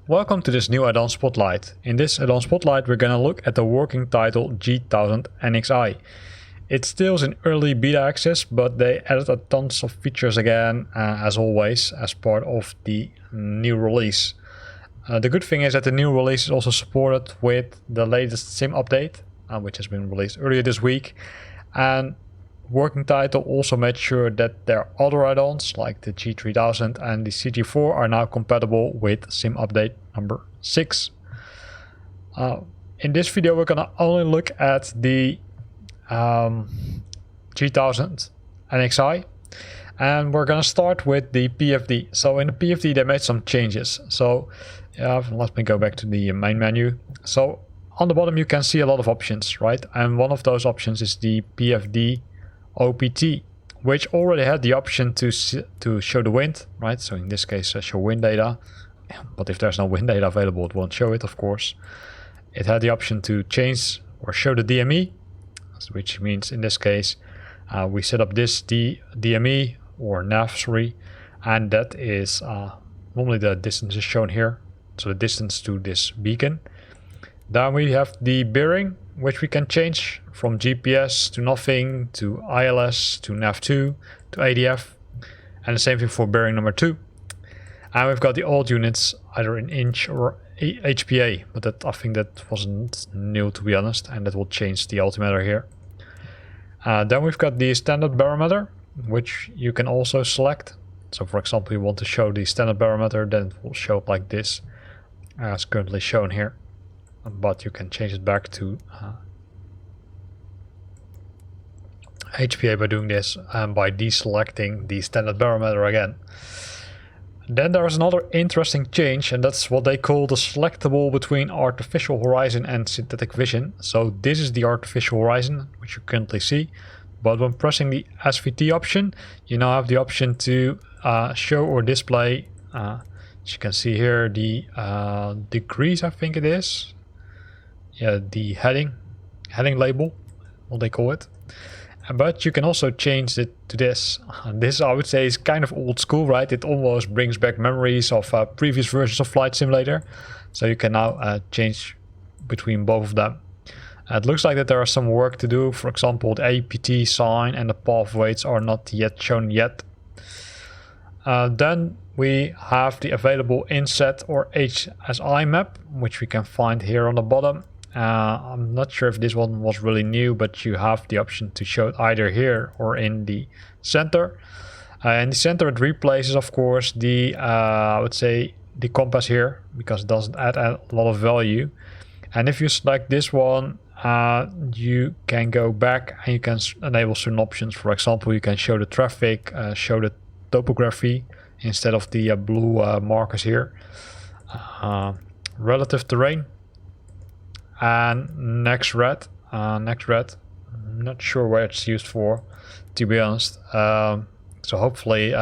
Welcome to this new Addon Spotlight. In this Addon Spotlight we're gonna look at the Working Title G1000 NXi. It's still in early beta access, but they added a tons of features again, as always, as part of the new release. The good thing is that the new release is also supported with the latest sim update, which has been released earlier this week. And Working Title also made sure that their other add-ons like the G3000 and the CG4 are now compatible with sim update number 6. In this video we're gonna only look at the G1000 NXi, and we're gonna start with the PFD. So in the PFD they made some changes. So let me go back to the main menu. So on the bottom you can see a lot of options, right? And one of those options is the PFD OPT, which already had the option to show the wind, right? So in this case show wind data, but if there's no wind data available it won't show it, of course. It had the option to change or show the DME, which means in this case we set up this DME or nav, and that is normally the distance is shown here, so the distance to this beacon. Then we have the bearing, which we can change from GPS to nothing, to ILS, to nav2, to ADF, and the same thing for bearing number 2. And we've got the old units either in inch or HPA, but that I think that wasn't new, to be honest, and that will change the altimeter here. Then we've got the standard barometer, which you can also select. So for example, you want to show the standard barometer, then it will show up like this, as currently shown here. But you can change it back to HPA by doing this and by deselecting the standard barometer again. Then there is another interesting change, and that's what they call the selectable between artificial horizon and synthetic vision. So this is the artificial horizon, which you currently see, but when pressing the SVT option you now have the option to show or display, as you can see here, the degrees, I think it is. Yeah, the heading label, what they call it. But you can also change it to this. This I would say is kind of old school, right? It almost brings back memories of previous versions of Flight Simulator. So you can now change between both of them. It looks like that there are some work to do. For example, the APT sign and the path weights are not yet shown yet. Then we have the available inset or HSI map, which we can find here on the bottom. I'm not sure if this one was really new, but you have the option to show it either here or in the center. In the center it replaces, of course, the I would say the compass here, because it doesn't add a lot of value. And if you select this one, you can go back and you can enable certain options. For example, you can show the traffic, show the topography instead of the blue markers here, relative terrain, and next red. I'm not sure where it's used for, to be honest. So hopefully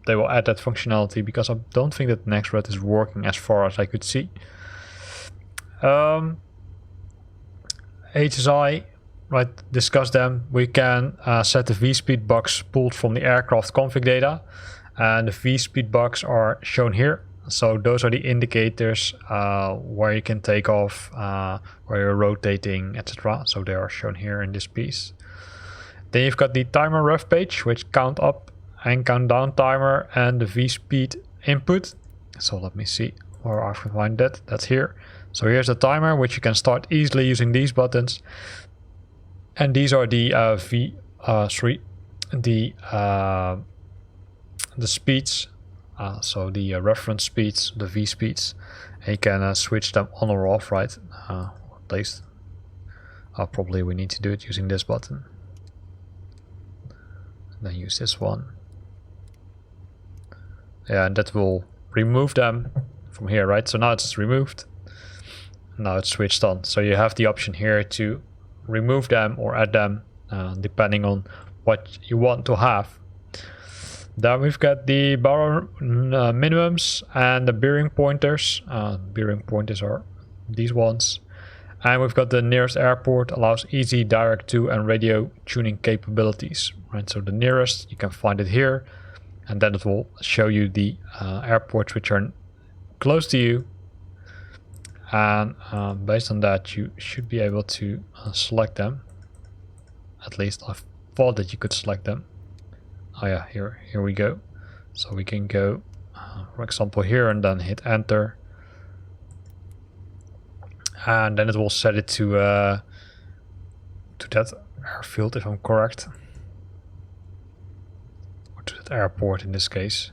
they will add that functionality, because I don't think that next red is working as far as I could see. HSI, right, discuss them. We can set the V-speed box pulled from the aircraft config data, and the V-speed box are shown here. So those are the indicators where you can take off, where you're rotating, etc. So they are shown here in this piece. Then you've got the timer ref page, which count up and count down timer, and the V-speed input. So let me see where I can find that. That's here. So here's the timer, which you can start easily using these buttons. And these are the the speeds. So the reference speeds, the V speeds, and you can switch them on or off, right? At least probably we need to do it using this button. Then use this one. Yeah, and that will remove them from here, right? So now it's removed. Now it's switched on. So you have the option here to remove them or add them, depending on what you want to have. Then we've got the baro minimums and the bearing pointers. Bearing pointers are these ones. And we've got the nearest airport allows easy direct to and radio tuning capabilities. Right, so the nearest, you can find it here, and then it will show you the airports which are close to you. And based on that, you should be able to select them. At least I thought that you could select them. Oh yeah, here we go. So we can go, for example, here and then hit enter. And then it will set it to that airfield, if I'm correct. Or to that airport in this case.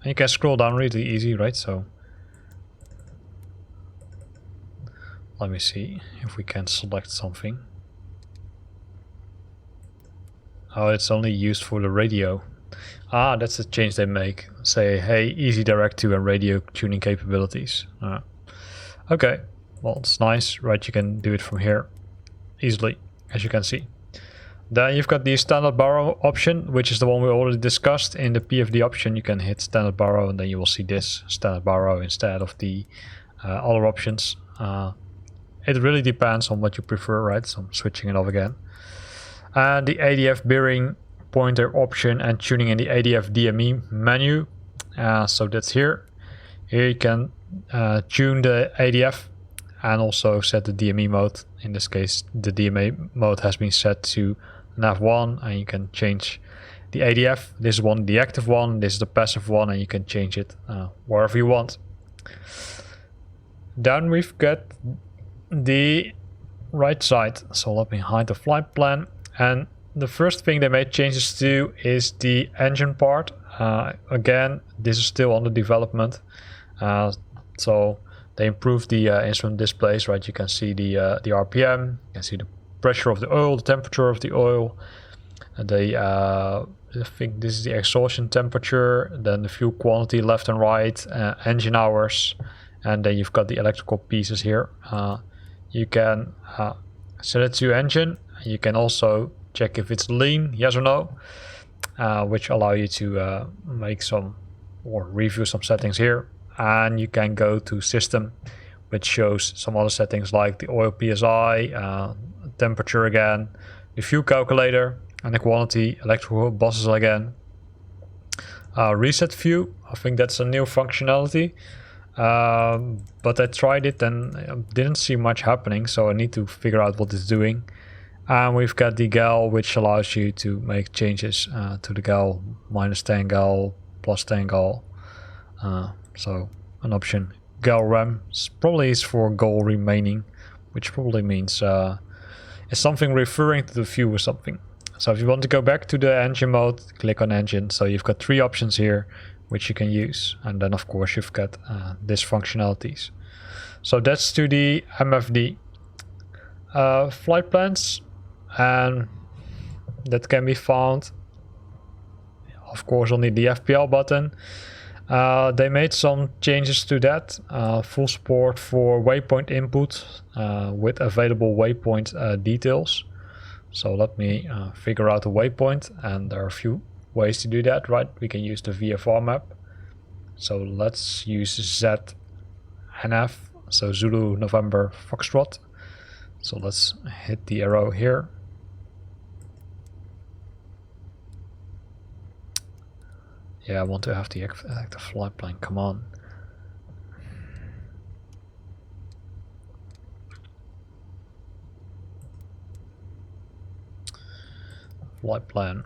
And you can scroll down really easy, right? So let me see if we can select something. Oh, it's only used for the radio. Ah, that's the change they make. Say, hey, easy direct to and radio tuning capabilities. Okay, well, it's nice, right? You can do it from here easily, as you can see. Then you've got the standard borrow option, which is the one we already discussed. In the PFD option, you can hit standard borrow, and then you will see this standard borrow instead of the other options. It really depends on what you prefer, right? So I'm switching it off again. And the ADF bearing pointer option and tuning in the ADF DME menu. So that's here. Here you can tune the ADF and also set the DME mode. In this case, the DME mode has been set to NAV1, and you can change the ADF. This is the active one, this is the passive one, and you can change it wherever you want. Then we've got the right side. So let me hide the flight plan. And the first thing they made changes to is the engine part. Again, this is still under development. So they improved the instrument displays, right? You can see the RPM, you can see the pressure of the oil, the temperature of the oil. And I think this is the exhaustion temperature, then the fuel quantity left and right, engine hours, and then you've got the electrical pieces here. You can set it to engine. You can also check if it's lean, yes or no, which allow you to make some or review some settings here. And you can go to system, which shows some other settings like the oil PSI, temperature again, the fuel calculator, and the quantity, electrical buses again. Reset view, I think that's a new functionality. But I tried it and didn't see much happening, so I need to figure out what it's doing. And we've got the gal, which allows you to make changes to the gal, -10 gal, +10 gal. So an option. Gal rem probably is for goal remaining, which probably means it's something referring to the fuel or something. So if you want to go back to the engine mode, click on engine. So you've got 3 options here which you can use, and then of course you've got this functionalities. So that's to the MFD. Flight plans, and that can be found of course on the FPL button. They made some changes to that. Full support for waypoint input with available waypoint details. So let me figure out a waypoint, and there are a few ways to do that, right? We can use the VFR map. So let's use ZNF, so Zulu November Foxtrot. So let's hit the arrow here. Yeah, I want to have the active flight plan, come on. Flight plan.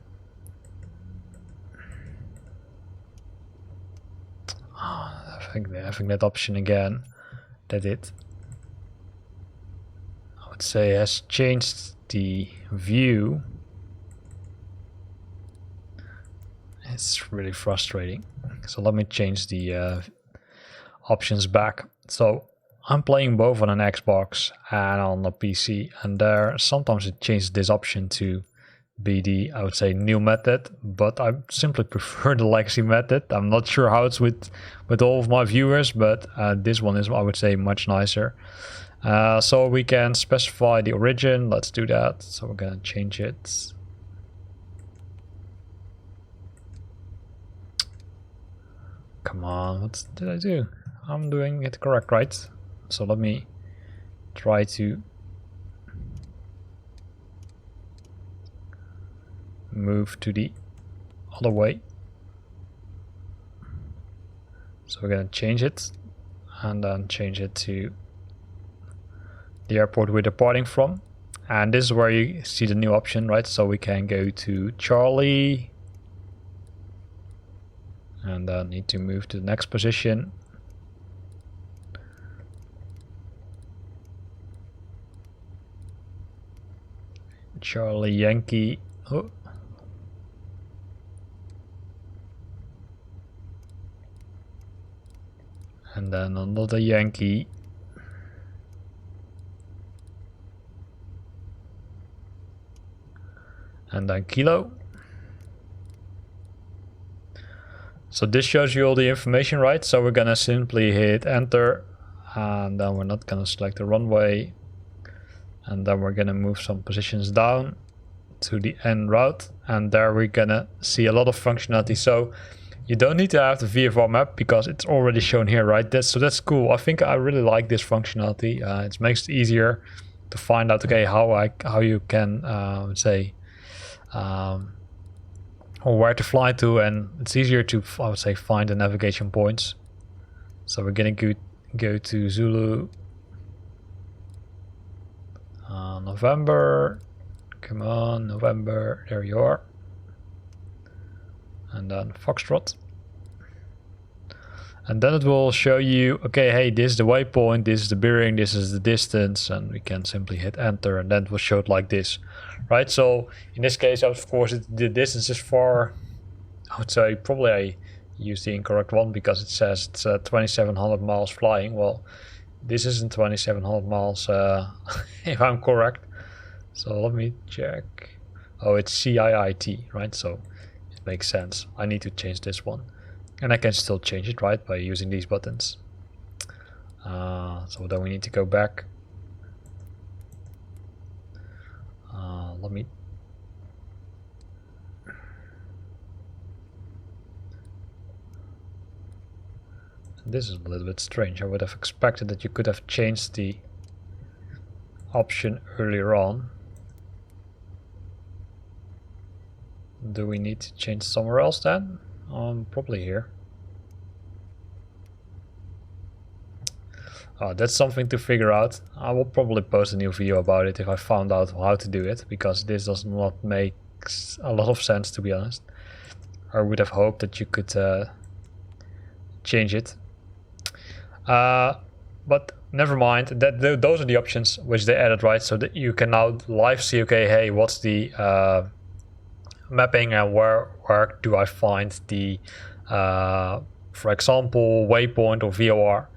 I think they're having that option again. That it, I would say, has changed the view. It's really frustrating. So let me change the options back. So I'm playing both on an Xbox and on a PC, and there sometimes it changes this option to be the, I would say, new method, but I simply prefer the legacy method. I'm not sure how it's with all of my viewers, but this one is, I would say, much nicer. So we can specify the origin. Let's do that. So we're gonna change it. Come on, what did I do? I'm doing it correct, right? So let me try to move to the other way. So we're going to change it and then change it to the airport we're departing from. And this is where you see the new option, right? So we can go to Charlie and then need to move to the next position. Charlie Yankee. Oh. And then another Yankee. And then Kilo. So this shows you all the information, right? So we're gonna simply hit enter, and then we're not gonna select the runway, and then we're gonna move some positions down to the end route, and there we're gonna see a lot of functionality. So you don't need to have the VFR map because it's already shown here, right? So that's cool. I think I really like this functionality. It makes it easier to find out, okay, how you can say or where to fly to, and it's easier to, I would say, find the navigation points. So we're gonna go to Zulu, November. Come on, November, there you are. And then Foxtrot. And then it will show you, okay, hey, this is the waypoint, this is the bearing, this is the distance, and we can simply hit enter, and then it will show it like this, right? So in this case, of course, the distance is far, I would say probably I used the incorrect one because it says it's 2,700 miles flying. Well, this isn't 2,700 miles if I'm correct. So let me check. Oh, it's CIIT, right? So it makes sense. I need to change this one. And I can still change it, right, by using these buttons. So then we need to go back. Let me... This is a little bit strange. I would have expected that you could have changed the option earlier on. Do we need to change somewhere else then? Probably here. That's something to figure out. I will probably post a new video about it if I found out how to do it, because this does not make a lot of sense, to be honest. I would have hoped that you could change it. But never mind, those are the options which they added, right? So that you can now live see, okay, hey, what's the mapping and where do I find the, for example, waypoint or VOR.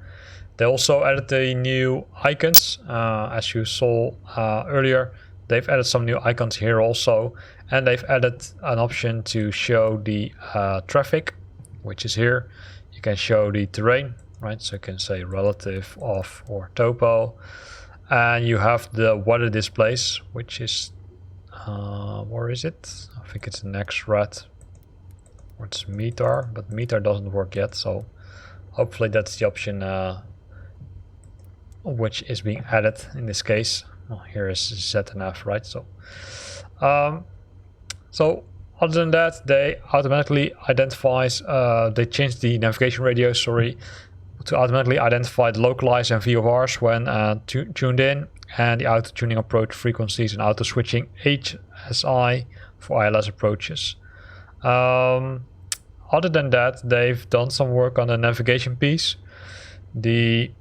They also added the new icons, as you saw earlier. They've added some new icons here also, and they've added an option to show the traffic, which is here. You can show the terrain, right? So you can say relative, off, or topo, and you have the weather displays, which is where is it? I think it's the next red, or it's meter, but meter doesn't work yet. So hopefully that's the option which is being added in this case. Well, here is Z and F, right? So so other than that, they automatically identifies, they changed the navigation radio, sorry, to automatically identify the localized and VORs when tuned in, and the auto tuning approach frequencies and auto switching HSI for ILS approaches. Other than that, they've done some work on the navigation piece. They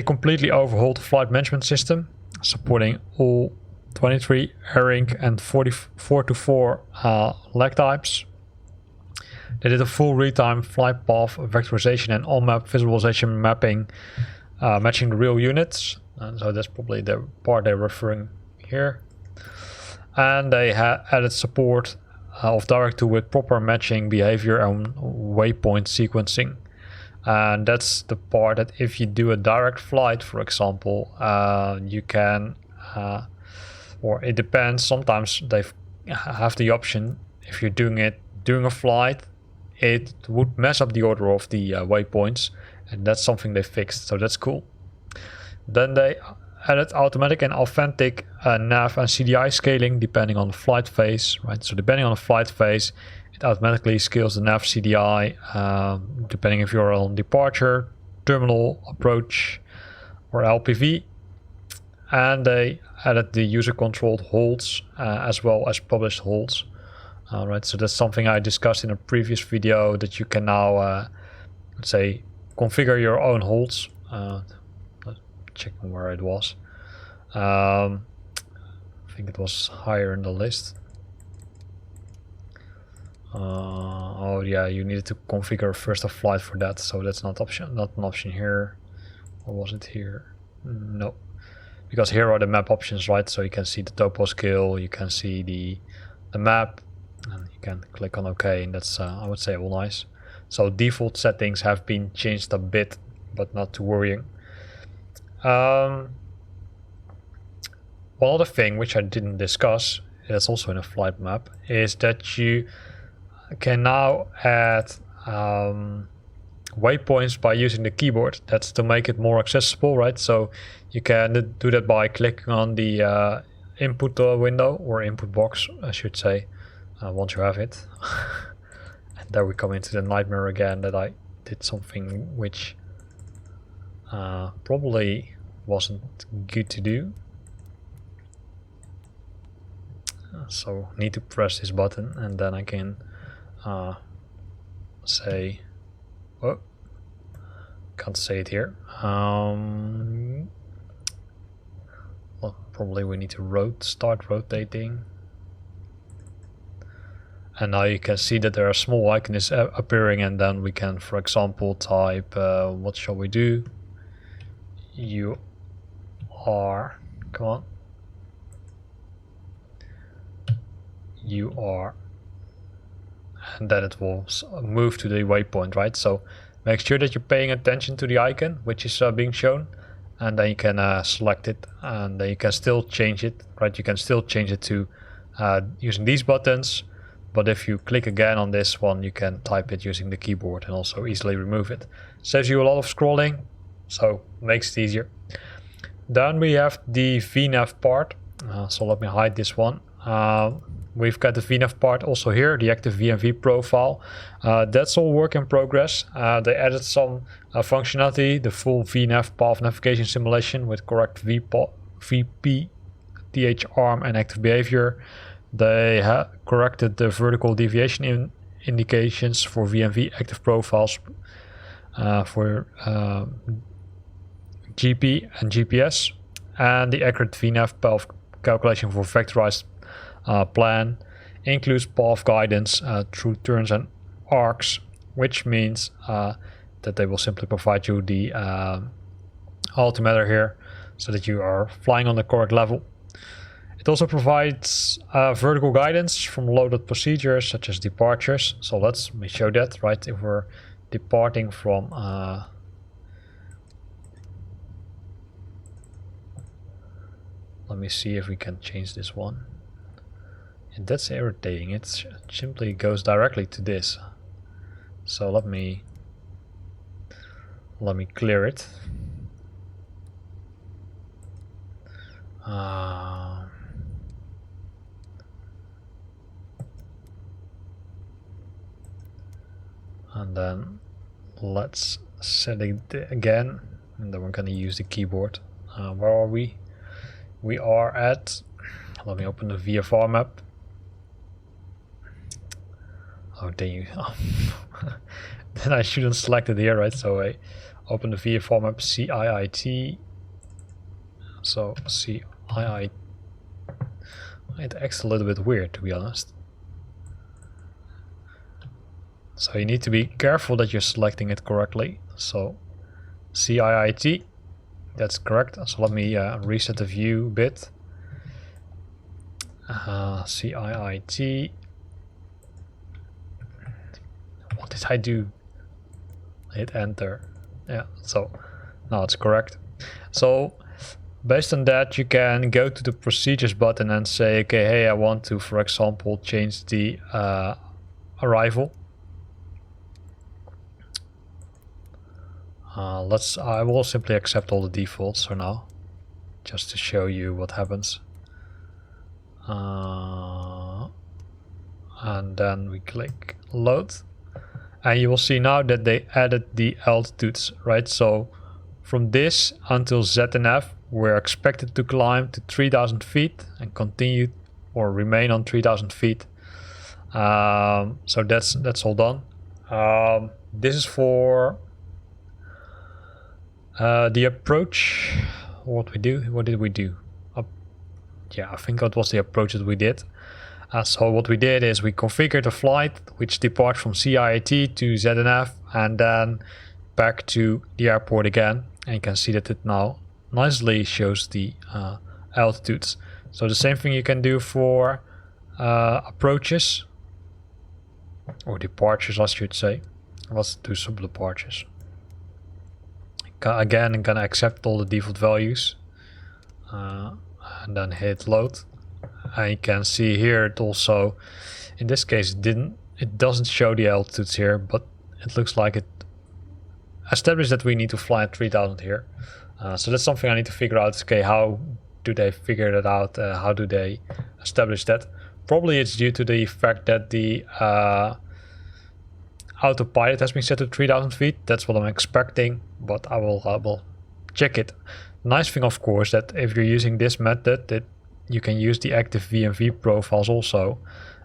completely overhauled the flight management system, supporting all 23 AirInc and 424 lag types. They did a full real-time flight path vectorization and on-map visualization mapping, matching the real units. And so that's probably the part they're referring here. And they added support of Direct2 with proper matching behavior and waypoint sequencing. And that's the part that if you do a direct flight, for example, you can, or it depends, sometimes they have the option, if you're doing a flight, it would mess up the order of the waypoints, and that's something they fixed, so that's cool. Then they added automatic and authentic nav and CDI scaling depending on the flight phase, right? So depending on the flight phase, it automatically scales the nav CDI depending if you're on departure, terminal, approach, or LPV. And they added the user-controlled holds as well as published holds. Right, so that's something I discussed in a previous video, that you can now, let's say, configure your own holds. Checking where it was. I think it was higher in the list. Oh yeah, you needed to configure first of flight for that, so that's not an option here. Or was it here? No, because here are the map options, right? So you can see the topo scale, you can see the map, and you can click on OK, and that's I would say all nice. So default settings have been changed a bit, but not too worrying. One other thing which I didn't discuss, that's also in a flight map, is that you can now add waypoints by using the keyboard. That's to make it more accessible, right? So you can do that by clicking on the input window, or input box I should say, once you have it. And there we come into the nightmare again, that I did something which probably wasn't good to do. So need to press this button, and then I can say, oh, can't say it here. Well, probably we need to start rotating. And now you can see that there are small icons appearing, and then we can, for example, type, what shall we do? You are, come on. You are, and then it will move to the waypoint, right? So make sure that you're paying attention to the icon which is being shown, and then you can select it, and then you can still change it, right? You can still change it to using these buttons, but if you click again on this one, you can type it using the keyboard and also easily remove it. Saves you a lot of scrolling, so makes it easier. Then we have the VNAV part, so let me hide this one. We've got the VNAV part also here, the active VNV profile. That's all work in progress. They added some functionality, the full VNAV path navigation simulation with correct VP, TH arm and active behavior. They corrected the vertical deviation indications for VNV active profiles for GP and GPS, and the accurate VNAV path calculation for vectorized plan includes path guidance through turns and arcs, which means that they will simply provide you the altimeter here so that you are flying on the correct level. It also provides vertical guidance from loaded procedures such as departures. So let me show that, right? If we're departing from let me see if we can change this one. And that's irritating. It simply goes directly to this. So let me clear it. And then let's set it again, and then we're going to use the keyboard. Where are we? We are at, let me open the VFR map. Oh dang you. Then I shouldn't select it here, right? So I open the VFR map, CIIT. So CIIT. It acts a little bit weird, to be honest. So you need to be careful that you're selecting it correctly. So CIIT, that's correct. So let me reset the view a bit. CIIT. What did I do? Hit enter. Yeah, so now it's correct. So based on that, you can go to the procedures button and say, okay, hey, I want to, for example, change the arrival. I will simply accept all the defaults for now. just to show you what happens. And then we click load, and you will see now that they added the altitudes, right? So from this until ZNF, we're expected to climb to 3,000 feet and continue or remain on 3,000 feet. So that's all done. This is for the approach. What did we do? Yeah, I think that was the approach that we did. So what we did is we configured a flight which departs from CIAT to ZNF and then back to the airport again. And you can see that it now nicely shows the altitudes. So the same thing you can do for approaches or departures, I should say. Let's do some departures. Again, I'm gonna accept all the default values and then hit load. And you can see here it also, in this case, it doesn't show the altitudes here, but it looks like it established that we need to fly at 3,000 here. So that's something I need to figure out. Okay, how do they figure that out? How do they establish that? Probably it's due to the fact that the autopilot has been set to 3,000 feet. That's what I'm expecting, but I will check it. Nice thing, of course, that if you're using this method, that you can use the active VNAV profiles also.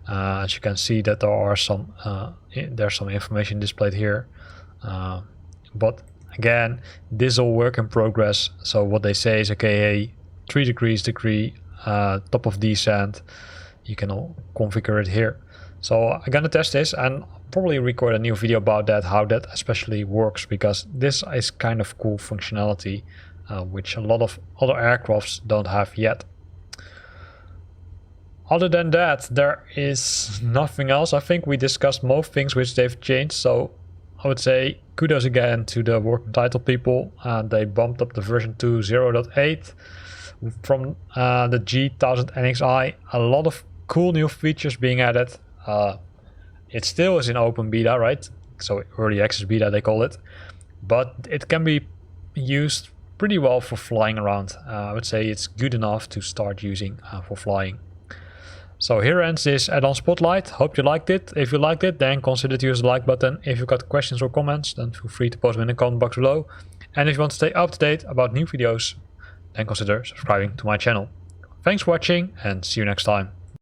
As you can see that there are there's some information displayed here. But again, this is all work in progress. So what they say is, okay, hey, 3 degrees, top of descent. You can all configure it here. So I'm gonna test this and probably record a new video about that, how that especially works, because this is kind of cool functionality, which a lot of other aircrafts don't have yet. Other than that, there is nothing else. I think we discussed most things which they've changed. So I would say kudos again to the Working Title people. They bumped up the version to 0.8 from the G1000 NXi. A lot of cool new features being added. It still is in open beta, right? So early access beta they call it. But it can be used pretty well for flying around. I would say it's good enough to start using for flying. So here ends this add-on spotlight. Hope you liked it. If you liked it, then consider to use the like button. If you've got questions or comments, then feel free to post them in the comment box below. And if you want to stay up to date about new videos, then consider subscribing to my channel. Thanks for watching and see you next time.